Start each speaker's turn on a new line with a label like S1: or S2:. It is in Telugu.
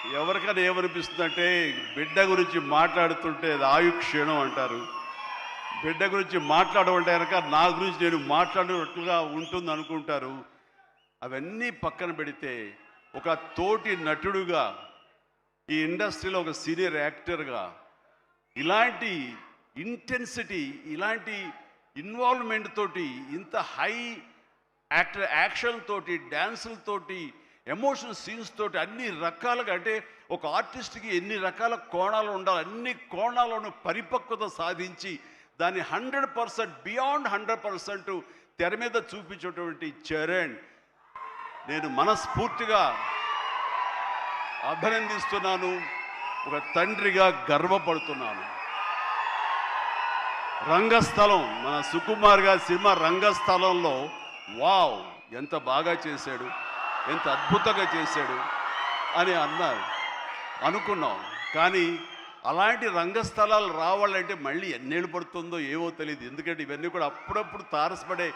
S1: ఎవరికైనా ఏమనిపిస్తుందంటే బిడ్డ గురించి మాట్లాడుతుంటే అది ఆయుక్షీణం అంటారు. బిడ్డ గురించి మాట్లాడమంటే కనుక నా గురించి నేను మాట్లాడినట్లుగా ఉంటుంది అనుకుంటారు. అవన్నీ పక్కన పెడితే ఒక తోటి నటుడుగా ఈ ఇండస్ట్రీలో ఒక సీనియర్ యాక్టర్గా ఇలాంటి ఇంటెన్సిటీ, ఇలాంటి ఇన్వాల్వ్మెంట్ తోటి, ఇంత హై యాక్షన్ తోటి, డ్యాన్సులతోటి, ఎమోషనల్ సీన్స్ తోటి అన్ని రకాలుగా, అంటే ఒక ఆర్టిస్ట్కి ఎన్ని రకాల కోణాలు ఉండాలి, అన్ని కోణాలను పరిపక్వత సాధించి దాన్ని 100% బియాండ్ 100% తెర మీద చూపించేటువంటి చరణ్ నేను మనస్ఫూర్తిగా అభినందిస్తున్నాను. ఒక తండ్రిగా గర్వపడుతున్నాను. రంగస్థలం, మన సుకుమార్ గారి సినిమా రంగస్థలంలో వావ్ ఎంత బాగా చేశాడు, ఎంత అద్భుతంగా చేశాడు అని అనుకున్నాం. కానీ అలాంటి రంగస్థలాలు రావాలంటే మళ్ళీ ఎన్నేళ్ళు పడుతుందో ఏవో తెలియదు. ఎందుకంటే ఇవన్నీ కూడా అప్పుడప్పుడు తారసపడే